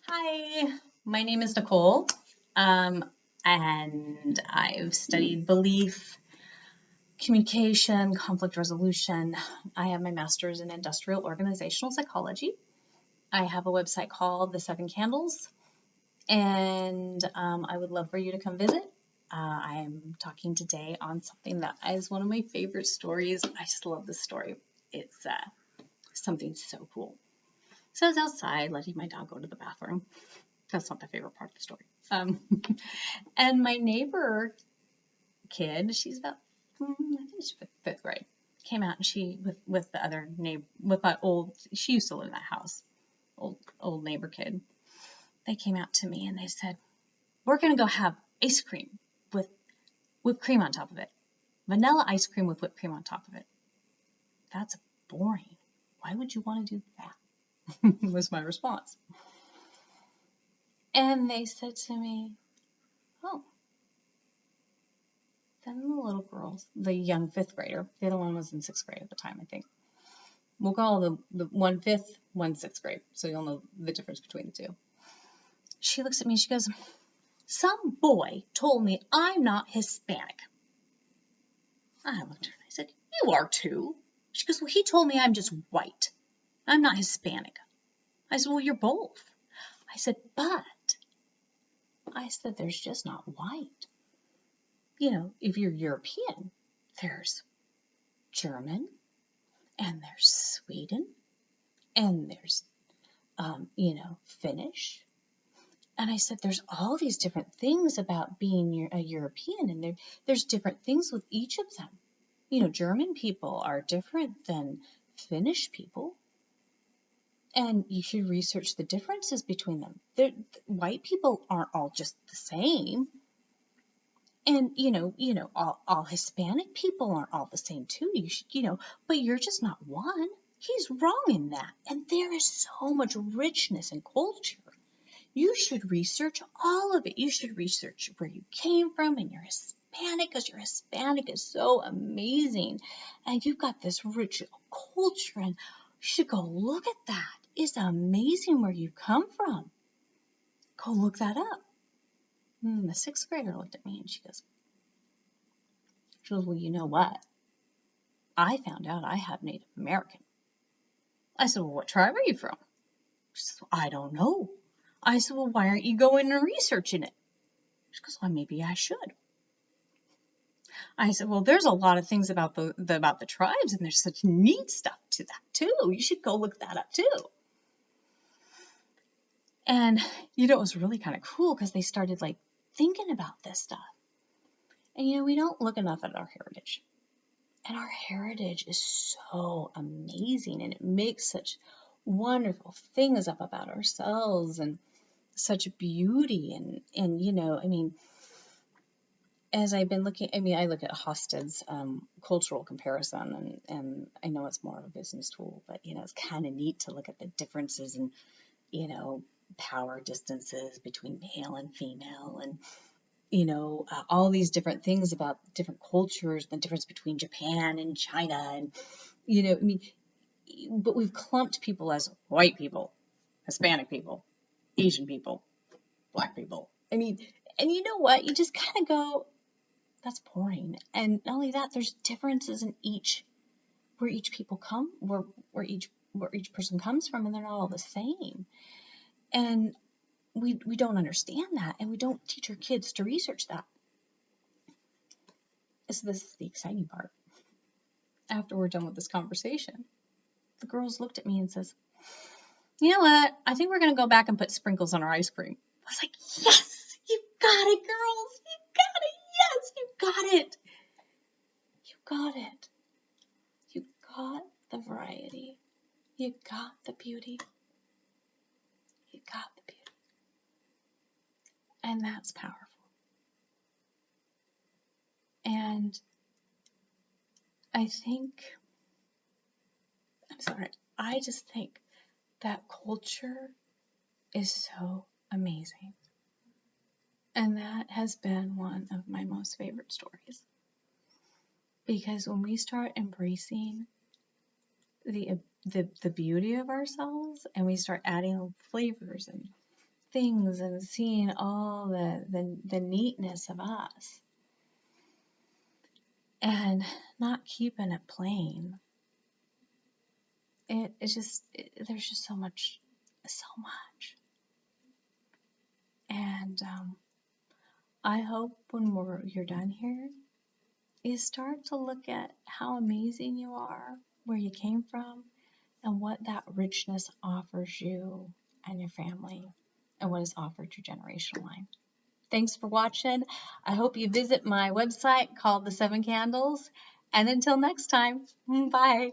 Hi, my name is Nicole, and I've studied belief, communication, conflict resolution. I have my master's in industrial organizational psychology. I have a website called The Seven Candles, and I would love for you to come visit. I am talking today on something that is one of my favorite stories. I just love this story. It's something so cool. So I was outside letting my dog go to the bathroom. That's not the favorite part of the story. And my neighbor kid, she's about, I think she's fifth grade, came out and she with the other neighbor with my old. She used to live in that house. Old neighbor kid. They came out to me and they said, "We're gonna go have ice cream with whipped cream on top of it. Vanilla ice cream with whipped cream on top of it." That's boring. Why would you want to do that? Was my response. And they said to me, "Oh." Then the little girls, the young fifth grader, the other one was in sixth grade at the time, I think. We'll call the one fifth, one sixth grade, so you'll know the difference between the two. She looks at me and she goes, "Some boy told me I'm not Hispanic." I looked at her and I said, "You are too." She goes, "Well, he told me I'm just white. I'm not Hispanic." I said, "Well, you're both." I said, "There's just not white. If you're European, there's German, and there's Sweden, and there's, Finnish." And I said, "There's all these different things about being a European, and there's different things with each of them. German people are different than Finnish people, and you should research the differences between them. White people aren't all just the same. And all Hispanic people aren't all the same too. But you're just not one." He's wrong in that. And there is so much richness and culture. You should research all of it. You should research where you came from and you're Hispanic, because your Hispanic is so amazing. And you've got this rich culture, and you should go look at that. It's amazing where you come from. Go look that up. The sixth grader looked at me and she goes, "Well, you know what? I found out I have Native American." I said, "Well, what tribe are you from?" She says, "Well, I don't know." I said, "Well, why aren't you going and researching it?" She goes, "Well, maybe I should." I said, "Well, there's a lot of things about the tribes, and there's such neat stuff to that too. You should go look that up too." And it was really kind of cool because they started thinking about this stuff. And we don't look enough at our heritage. And our heritage is so amazing, and it makes such wonderful things up about ourselves and such beauty. And as I've been looking, I look at Hofstede's cultural comparison, and I know it's more of a business tool, but it's kind of neat to look at the differences in power distances between male and female, and all these different things about different cultures, the difference between Japan and China, and but we've clumped people as white people, Hispanic people, Asian people, Black people. And you know what? You just kind of go, that's boring. And not only that, there's differences in where each people come, where each person comes from, and they're not all the same. And we don't understand that, and we don't teach our kids to research that. So this is the exciting part. After we're done with this conversation, the girls looked at me and says, "You know what? I think we're going to go back and put sprinkles on our ice cream." I was like, "Yes, you got it, girls. You got it. Yes, you got it. You got it. You got the variety. You got the beauty. You got the beauty." And that's powerful. And I just think that culture is so amazing. And that has been one of my most favorite stories. Because when we start embracing the beauty of ourselves, and we start adding flavors things and seeing all the neatness of us and not keeping it plain. There's just so much. And I hope when you're done here, you start to look at how amazing you are, where you came from, and what that richness offers you and your family, and what is offered your generational line. Thanks for watching. I hope you visit my website called The Seven Candles. And until next time, bye.